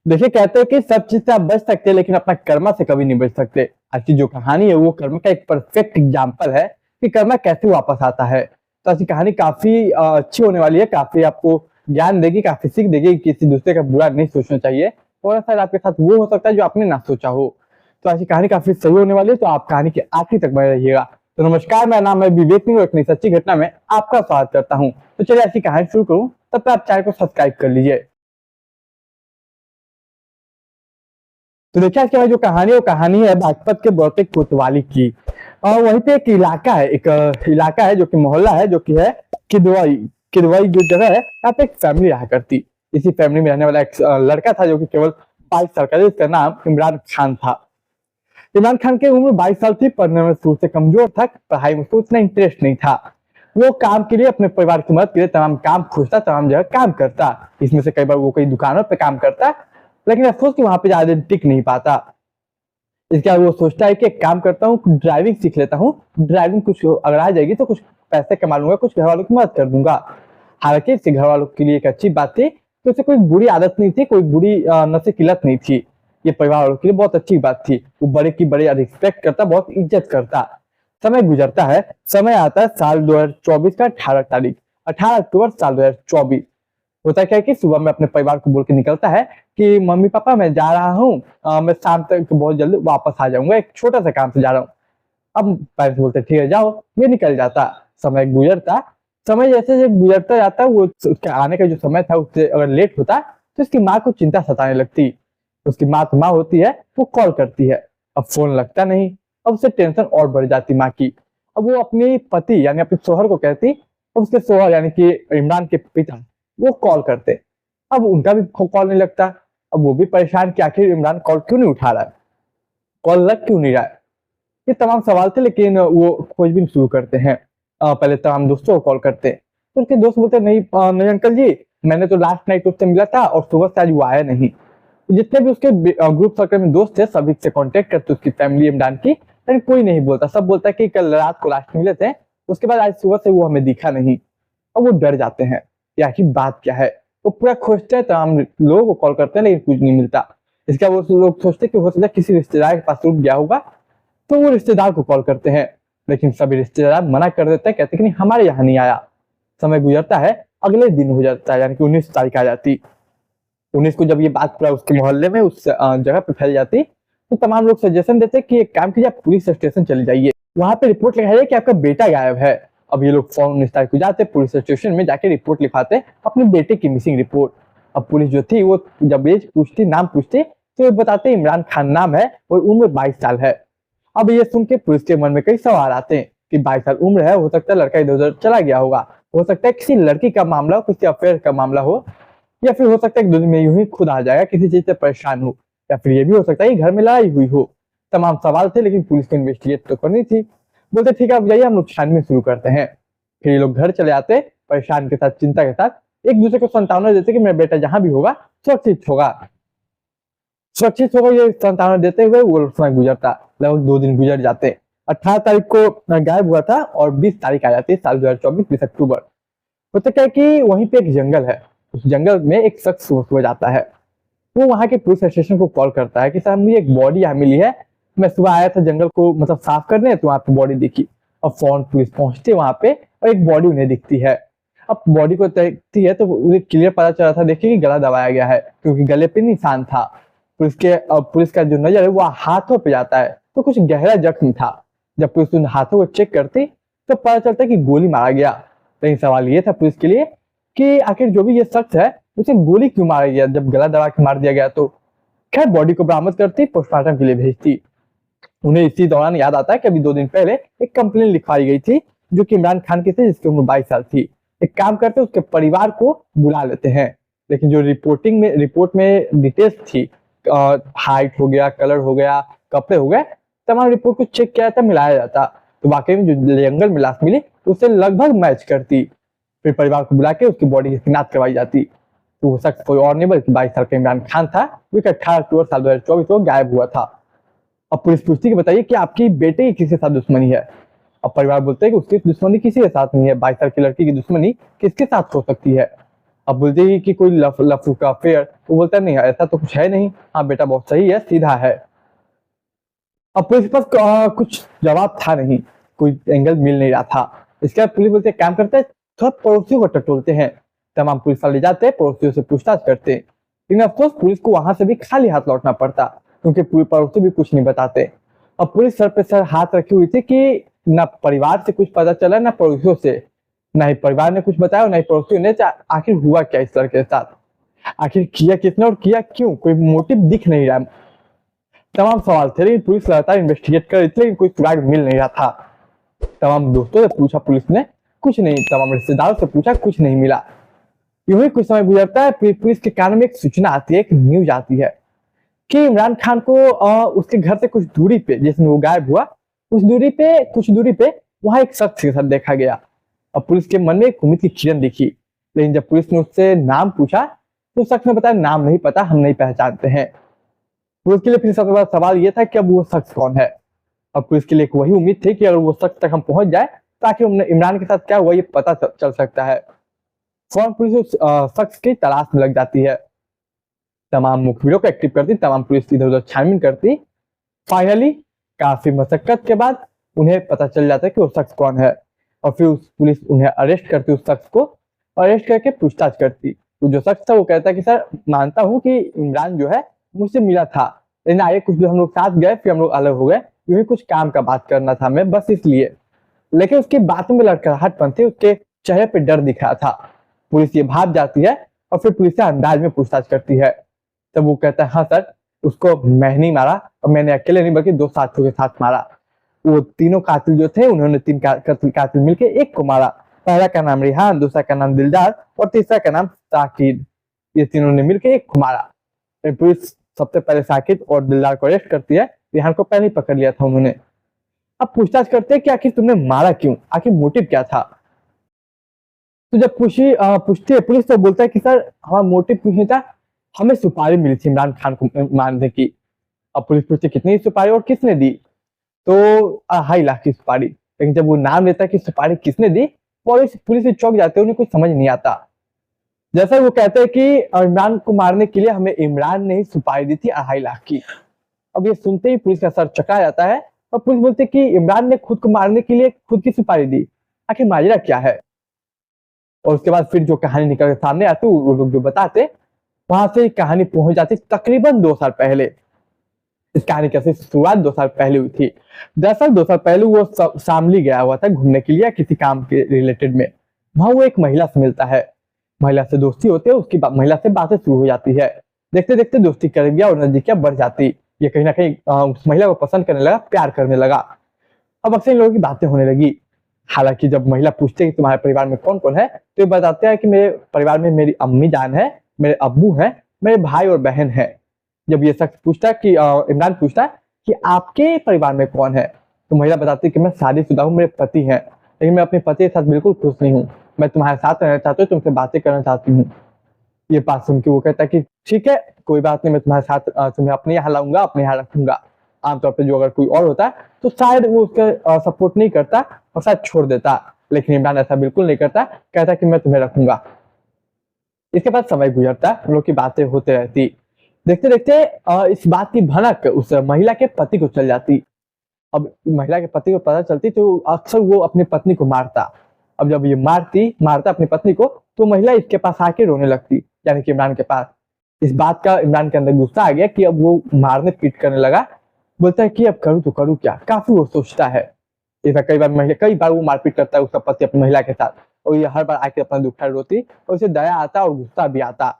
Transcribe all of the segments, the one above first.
देखिए, कहते हैं कि सब चीज से आप बच सकते हैं लेकिन अपना कर्मा से कभी नहीं बच सकते। आज की जो कहानी है वो कर्मा का एक परफेक्ट एग्जाम्पल है कि कर्मा कैसे वापस आता है। तो आज की कहानी काफी अच्छी होने वाली है, काफी आपको ज्ञान देगी, काफी सीख देगी कि किसी दूसरे का बुरा नहीं सोचना चाहिए। और शायद आपके साथ वो हो सकता है जो आपने ना सोचा हो। तो आज की कहानी काफी सही होने वाली है, तो आप कहानी के आखिर तक बने रहिएगा। तो नमस्कार, मेरा नाम है विवेक सिंह और एक नई सच्ची घटना में आपका स्वागत करता हूँ। तो चलिए ऐसी कहानी शुरू करूँ, तब तक आप चैनल को सब्सक्राइब कर लीजिए। तो देखिए, आज की हमारी जो कहानी है वो कहानी है बागपत के बौते कोतवाली की। और वहीं पे एक इलाका है, इलाका है जो कि मोहल्ला है, जो कि है किदवाई। किदवाई जो जगह है, यहाँ पे एक फैमिली रहा करती। इसी फैमिली में रहने वाला एक लड़का था जो कि केवल 22 साल का, जिसका नाम इमरान खान था। इमरान खान की उम्र 22 साल थी। पढ़ने में शुरू से कमजोर था, पढ़ाई में उसको उतना इंटरेस्ट नहीं था। वो काम के लिए, अपने परिवार की मदद के लिए तमाम काम खोजता, तमाम जगह काम करता। इसमें से कई बार वो कई दुकानों पे काम करता, लेकिन अफसोस कि वहां पे ज्यादा दिन टिक नहीं पाता। इसके बाद वो सोचता है कि एक काम करता हूँ, ड्राइविंग सीख लेता हूँ। ड्राइविंग कुछ अगर आ जाएगी तो कुछ पैसे कमा लूंगा, कुछ घर वालों की मदद कर दूंगा। हालांकि इससे घर वालों के लिए एक अच्छी बात थी कि उसे कोई बुरी आदत नहीं थी, कोई बुरी नशे की लत नहीं थी। ये परिवार वालों के लिए बहुत अच्छी बात थी। वो बड़े की बड़े रिस्पेक्ट करता, बहुत इज्जत करता। समय गुजरता है, समय आता है साल 2024 का 18 तारीख, 18 अक्टूबर साल 2024। होता क्या है कि सुबह में अपने परिवार को बोल के निकलता है कि मम्मी पापा मैं जा रहा हूँ, मैं शाम तक बहुत जल्दी वापस आ जाऊंगा, एक छोटा सा काम से जा रहा हूँ। अब पेरेंट्स बोलते ठीक है जाओ। ये निकल जाता। समय गुजरता। समय जैसे जैसे गुजरता जाता, वो उसके आने का जो समय था उससे अगर लेट होता तो उसकी माँ को चिंता सताने लगती। उसकी माँ तो माँ होती है, वो कॉल करती है। अब फोन लगता नहीं। अब उससे टेंशन और बढ़ जाती माँ की। अब वो अपने पति यानी अपने शोहर को कहती। अब उसके शोहर यानी कि इमरान के पिता वो कॉल करते। अब उनका भी कॉल नहीं लगता। अब वो भी परेशान कि आखिर इमरान कॉल क्यों नहीं उठा रहा है, कॉल लग क्यों नहीं रहा है। ये तमाम सवाल थे, लेकिन वो खोजबीन शुरू करते हैं। पहले तमाम दोस्तों को कॉल करते। तो उसके दोस्त बोलते नहीं नहीं अंकल जी, मैंने तो लास्ट नाइट उससे मिला था और सुबह से आज वो आया नहीं। तो जितने भी उसके ग्रुप सर्कल में दोस्त थे सभी से कांटेक्ट करते उसकी फैमिली इमरान की, लेकिन कोई नहीं बोलता। सब बोलता है कि कल रात को लास्ट मिले थे, उसके बाद आज सुबह से वो हमें दिखा नहीं। अब वो डर जाते हैं कि आखिर बात क्या है। वो पूरा खोजते हैं, तमाम लोगों को कॉल करते हैं लेकिन कुछ नहीं मिलता। इसका वो लोग सोचते हैं कि हो सकता है किसी रिश्तेदार के पास रुक गया होगा। तो वो रिश्तेदार को कॉल करते हैं, लेकिन सभी रिश्तेदार मना कर देते हैं, कहते हैं कि नहीं हमारे यहाँ नहीं आया। समय गुजरता है, अगले दिन हो जाता है, यानी कि 19 तारीख आ जाती। 19 को जब ये बात पूरा उसके मोहल्ले में उस जगह पे फैल जाती, तो तमाम लोग सजेशन देते कि एक काम कीजिए, आप पुलिस स्टेशन चले जाइए, वहां पे रिपोर्ट लिखाइए कि आपका बेटा गायब है। अब ये लोग फौरन 19 तारीख को जाते, पुलिस स्टेशन में जाके रिपोर्ट लिखवाते, अपने बेटे की मिसिंग रिपोर्ट। अब पुलिस जो थी वो जब एज पूछती, नाम पूछती, तो ये बताते इमरान खान नाम है और उम्र 22 साल है। अब ये सुन के पुलिस के मन में कई सवाल आते हैं कि 22 साल उम्र है, हो सकता है लड़का इधर उधर चला गया होगा, हो सकता है किसी लड़की का मामला हो, किसी अफेयर का मामला हो, या फिर हो सकता है कि 2 दिन में यूं ही खुद आ जाएगा, किसी चीज से परेशान हो, या फिर ये भी हो सकता है कि घर में लड़ाई हुई हो। तमाम सवाल थे, लेकिन पुलिस को इन्वेस्टिगेट तो करनी थी। बोलते ठीक है अब जाइए, हम लोग छानबीन शुरू करते हैं। फिर ये लोग घर चले आते, परेशान के साथ, चिंता के साथ, एक दूसरे को सांत्वना देते कि मेरा बेटा जहां भी होगा सुरक्षित होगा, सुरक्षित होगा। ये सांत्वना देते हुए वो समय गुजरता, लगभग 2 दिन गुजर जाते। 18 तारीख को गायब हुआ था और 20 तारीख आ जाती है साल 2024, 20 अक्टूबर। होता क्या है कि वहीं पे एक जंगल है, उस जंगल में एक शख्स सुबह सुबह जाता है। वो वहां के पुलिस स्टेशन को कॉल करता है कि सर मुझे एक बॉडी यहाँ मिली है, मैं सुबह आया था जंगल को मतलब साफ करने, तो वहां पे बॉडी दिखी। अब फौरन पुलिस पहुंचती है वहां पे और एक बॉडी उन्हें दिखती है। अब बॉडी को देखती है तो उन्हें क्लियर पता चला था, देखिए कि गला दबाया गया है, क्योंकि गले पे निशान था। पुलिस का जो नजर है वो हाथों पे जाता है, तो कुछ गहरा जख्म था। जब पुलिस उन हाथों को चेक करती तो पता चलता है कि गोली मारा गया। लेकिन सवाल ये था पुलिस के लिए कि आखिर जो भी ये शख्स है उसे गोली क्यों मारा गया, जब गला दबा के मार दिया गया तो। खैर बॉडी को बरामद करती, पोस्टमार्टम के लिए भेजती। उन्हें इसी दौरान याद आता है कि अभी 2 दिन पहले एक कंप्लेन लिखवाई गई थी जो कि इमरान खान की थी, जिसकी उम्र 22 साल थी। एक काम करते उसके परिवार को बुला लेते हैं, लेकिन जो रिपोर्ट में डिटेल्स थी, हाइट हो गया, कलर हो गया, कपड़े हो गए, तमाम रिपोर्ट को चेक किया था, मिलाया जाता, तो वाकई में जो जंगल में लाश मिली उससे लगभग मैच करती। फिर परिवार को बुला के उसकी बॉडी की शिनाख्त करवाई जाती। तो वो शख्स कोई और नहीं बल्कि 22 साल का इमरान खान था, जो कि 18 अक्टूबर साल 2024 को गायब हुआ था। अब पुलिस पूछती कि बताइए कि आपकी बेटे की किसके साथ दुश्मनी है। अब परिवार बोलते हैं कि उसकी दुश्मनी किसी के साथ नहीं है, 22 साल की लड़की की दुश्मनी किसके साथ हो सकती है। अब बोलते ही कि कोई लफू का अफेयर, वो बोलता नहीं ऐसा तो कुछ है नहीं, हाँ बेटा बहुत सही है, सीधा है। अब पुलिस के पास कुछ जवाब था नहीं, कोई एंगल मिल नहीं रहा था। इसके बाद पुलिस बोलते काम करते हैं, थोड़ा पड़ोसियों को टटोलते हैं। तमाम पुलिस वाले जाते हैं, पड़ोसियों से पूछताछ करते हैं, लेकिन अफसोस पुलिस को वहां से भी खाली हाथ लौटना पड़ता, क्योंकि पड़ोसी भी कुछ नहीं बताते। अब पुलिस सर पे सर हाथ रखी हुई थी कि ना परिवार से कुछ पता चला, ना पड़ोसियों से, ना ही परिवार ने कुछ बताया, ना ही पड़ोसियों ने। आखिर हुआ क्या इस लड़के के साथ, आखिर किया किसने और किया क्यों, कोई मोटिव दिख नहीं रहा। तमाम सवाल थे, लेकिन पुलिस लगातार इन्वेस्टिगेट कर रही थी, लेकिन कोई सुराग मिल नहीं रहा था। तमाम दोस्तों से पूछा पुलिस ने, कुछ नहीं। तमाम रिश्तेदारों से पूछा, कुछ नहीं मिला। यूं ही कुछ समय गुजरता है, फिर पुलिस के कान में एक सूचना आती है, एक न्यूज आती है कि इमरान खान को उसके घर से कुछ दूरी पे, जिसमें वो गायब हुआ, कुछ दूरी पे वहां एक शख्स के साथ देखा गया। अब पुलिस के मन में एक उम्मीद की किरण दिखी, लेकिन जब पुलिस ने उससे नाम पूछा तो शख्स ने बताया नाम नहीं पता, हम नहीं पहचानते हैं। पुलिस के लिए फिर सबसे बड़ा सवाल यह था कि अब वो शख्स कौन है। अब पुलिस के लिए एक वही उम्मीद थी कि अगर वो शख्स तक हम पहुंच जाए ताकि इमरान के साथ क्या हुआ ये पता चल सकता है। फौरन पुलिस उस शख्स की तलाश में लग जाती है, तमाम मुखबिरों को एक्टिव करती, तमाम पुलिस इधर उधर छानबीन करती। फाइनली काफी मशक्कत के बाद उन्हें पता चल जाता है कि वो शख्स कौन है, और फिर पुलिस उन्हें अरेस्ट करती, उस शख्स को अरेस्ट करके पूछताछ करती। तो जो शख्स था वो कहता है कि सर मानता हूँ कि इमरान जो है मुझसे मिला था, लेकिन आगे कुछ दिन हम लोग साथ गए, फिर हम लोग अलग हो गए, क्योंकि कुछ काम का बात करना था मैं, बस इसलिए। लेकिन उसकी बातों में लड़खड़ाहटपन थी, उसके चेहरे पे डर दिख रहा था। पुलिस ये भाप जाती है और फिर पुलिस से अंदाज में पूछताछ करती है। तब वो कहता है हाँ सर, उसको मैं नहीं मारा, और मैंने अकेले नहीं बल्कि 2 साथियों के साथ मारा। वो तीनों कातिल जो थे उन्होंने 3 कातिल मिलकर एक को मारा। पहला का नाम रिहान, दूसरा का नाम दिलदार और तीसरा का नाम साकिब। ये तीनों ने मिलकर एक को मारा। पुलिस सबसे पहले साकिब और दिलदार को अरेस्ट करती है, रिहान को पहले ही पकड़ लिया था उन्होंने। अब पूछताछ करते हैं कि आखिर तुमने मारा क्यों, आखिर मोटिव क्या था। तो जब पूछती है पुलिस, तो बोलता है कि सर हमारा मोटिव कुछ नहीं था, हमें सुपारी मिली थी इमरान खान को मारने की। अब पुलिस पूछती कितनी सुपारी और किसने दी, तो 2.5 लाख की सुपारी। लेकिन जब वो नाम लेता है कि सुपारी किसने दी, पुलिस से चौंक जाते हैं, उन्हें कुछ समझ नहीं आता। जैसा वो कहते हैं कि इमरान को मारने के लिए हमें इमरान ने ही सुपारी दी थी 2.5 लाख की। अब ये सुनते ही पुलिस का सर चकरा जाता है, और पुलिस बोलती है कि इमरान ने खुद को मारने के लिए खुद की सुपारी दी, आखिर माजरा क्या है। और उसके बाद फिर जो कहानी निकल के सामने आती है, वो लोग जो बताते, वहां से कहानी पहुंच जाती तकरीबन 2 साल पहले। इस कहानी की शुरुआत 2 साल पहले हुई थी। दरअसल 2 साल पहले वो शामली गया हुआ था घूमने के लिए किसी काम के रिलेटेड में। वहां वो एक महिला से मिलता है, महिला से दोस्ती होती है, उसकी महिला से बातें शुरू हो जाती है। देखते देखते दोस्ती करीबियां और नजदीकियां बढ़ जाती। ये कहीं ना कहीं उस महिला को पसंद करने लगा, प्यार करने लगा। अब अक्सर इन लोगों की बातें होने लगी। हालांकि जब महिला पूछते है कि तुम्हारे परिवार में कौन कौन है, तो ये बताते हैं कि मेरे परिवार में मेरी अम्मी जान है, मेरे अब्बू हैं, मेरे भाई और बहन है। जब ये शख्स पूछता है कि इमरान पूछता है कि आपके परिवार में कौन है, तो महिला बताती है कि मैं शादीशुदा हूँ, मेरे पति हैं, लेकिन मैं अपने पति के साथ बिल्कुल खुश नहीं हूँ, मैं तुम्हारे साथ रहना चाहती हूँ, तुमसे बातें करना चाहती हूँ। ये बात सुन के वो कहता है कि ठीक है कोई बात नहीं, मैं तुम्हारे साथ तुम्हें अपने यहाँ लाऊंगा, अपने यहाँ रखूंगा। आमतौर पर जो अगर कोई और होता तो शायद वो उसका सपोर्ट नहीं करता और शायद छोड़ देता, लेकिन इमरान ऐसा बिल्कुल नहीं करता, कहता कि मैं तुम्हें रखूंगा। इसके बाद समय गुजरता, हम लोग की बातें होते रहती। देखते देखते इस बात की भनक उस महिला के पति को चल जाती। अब महिला के पति को पता चलती तो अक्सर वो अपनी पत्नी को मारता। अब जब ये मारता अपनी पत्नी को, तो महिला इसके पास आके रोने लगती, यानी कि इमरान के पास। इस बात का इमरान के अंदर गुस्सा आ गया कि अब वो मारने पीट करने लगा। बोलता है कि अब करूँ तो करूँ क्या, काफी वो सोचता है। ऐसा कई बार वो मारपीट करता है उसका पति अपनी महिला के साथ, और ये हर बार आके अपना दुखड़ा रोती, और उसे दया आता और गुस्सा भी आता।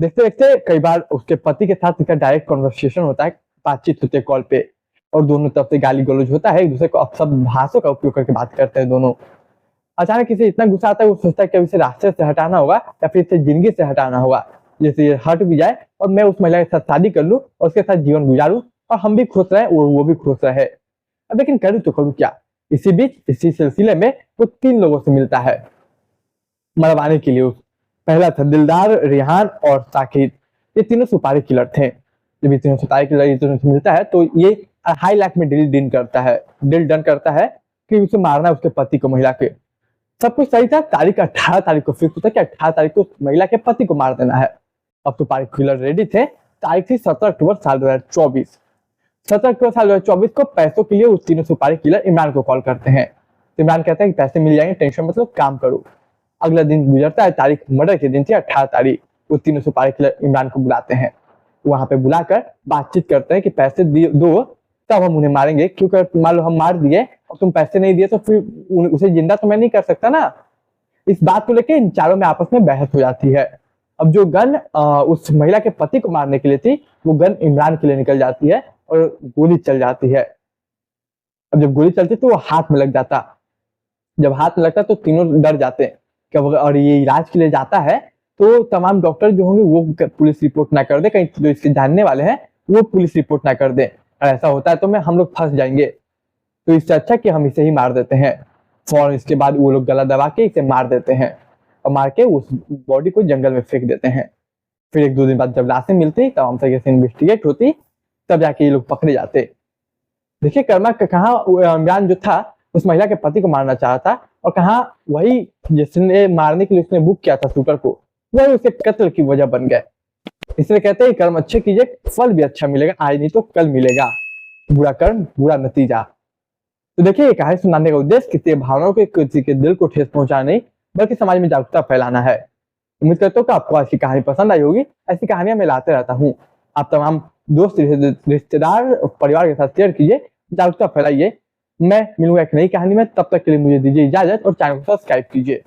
देखते देखते कई बार उसके पति के साथ इसका डायरेक्ट कॉन्वर्सेशन होता है, बातचीत होती है कॉल पे, और दोनों तरफ से गाली गलौज होता है, एक दूसरे को अपशब्द भाषाओं का उपयोग करके बात करते हैं दोनों। अचानक इसे इतना गुस्सा आता है, वो सोचता है कि अब इसे रास्ते से हटाना होगा या फिर इसे जिंदगी से हटाना होगा, जैसे ये हट भी जाए और मैं उस महिला के साथ शादी कर लूं और उसके साथ जीवन गुजारूं, और हम भी खुश रहे और वो भी खुश रहे। अब लेकिन करूँ तो करूँ क्या। इसी बीच इसी सिलसिले में वो 3 लोगों से मिलता है मरवाने के लिए। पहला था दिलदार, रिहान और साकिब। ये तीनों सुपारी किलर थे। जब ये तीनों सुपारी किलर ये तीनों से मिलता है तो ये 2.5 लाख में डील डन करता है कि उसे मारना है उसके पति को, महिला के। सब कुछ सही था। तारीख 18 तारीख को फिक्स होता कि 18 तारीख को महिला के पति को मार देना है। अब तो पार्टिकुलर रेडी थे। तारीख थी 17 अक्टूबर साल 2024। 17 अक्टूबर साल 2024 को पैसों के लिए उस तीनों सुपारी किलर इमरान को कॉल करते हैं। इमरान कहता है कि पैसे मिल जाएंगे, टेंशन मतलब काम करो। अगला दिन गुजरता है, तारीख मर्डर के दिन थी 18 तारीख। वो तीनों सुपारी किलर इमरान को बुलाते हैं। वहां पे बुलाकर बातचीत करते हैं कि पैसे दो तब हम उन्हें मारेंगे, क्योंकि मान लो हम मार दिए और तुम पैसे नहीं दिए तो फिर उसे जिंदा तो मैं नहीं कर सकता ना। इस बात को लेकर इन चारों में आपस में बहस हो जाती है। अब जो गन उस महिला के पति को मारने के लिए थी, वो गन इमरान के लिए निकल जाती है और गोली चल जाती है। अब जब गोली चलती तो वो हाथ में लग जाता। जब हाथ में लगता तो तीनों डर जाते कि और ये इलाज के लिए जाता है तो तमाम डॉक्टर जो होंगे वो पुलिस रिपोर्ट ना कर दे, कहीं जो इसके जानने वाले हैं वो पुलिस रिपोर्ट ना कर दे। अगर ऐसा होता है तो हम लोग फंस जाएंगे, तो इससे अच्छा कि हम इसे ही मार देते हैं। फौरन इसके बाद वो लोग गला दबा के इसे मार देते हैं और मार के उस बॉडी को जंगल में फेंक देते हैं। फिर 1-2 दिन बाद जब लाशें मिलती तब हम तरीके से इन्वेस्टिगेट होती, तब जाके ये लोग पकड़े जाते। देखिए कर्मा कहाँ इमरान जो था उस महिला के पति को मारना चाहा था, और कहाँ वही जिसने मारने के लिए उसने बुक किया था शूटर को, वही उसे कत्ल की वजह बन गए। इसलिए कहते हैं कर्म अच्छे कीजिए, फल भी अच्छा मिलेगा, आज नहीं तो कल मिलेगा। बुरा कर्म बुरा नतीजा। तो देखिए ये कहानी सुनाने का उद्देश्य किसी भावनाओं के किसी के दिल को ठेस पहुंचाना नहीं, बल्कि समाज में जागरूकता फैलाना है। उम्मीद करता हूँ कि आपको आज की कहानी पसंद आई होगी। ऐसी कहानियां मैं लाते रहता हूँ। आप तमाम दोस्त रिश्तेदार परिवार के साथ शेयर कीजिए, जागरूकता फैलाइए। मैं मिलूंगा एक नई कहानी में, तब तक के लिए मुझे दीजिए इजाजत और चैनल को सब्सक्राइब कीजिए।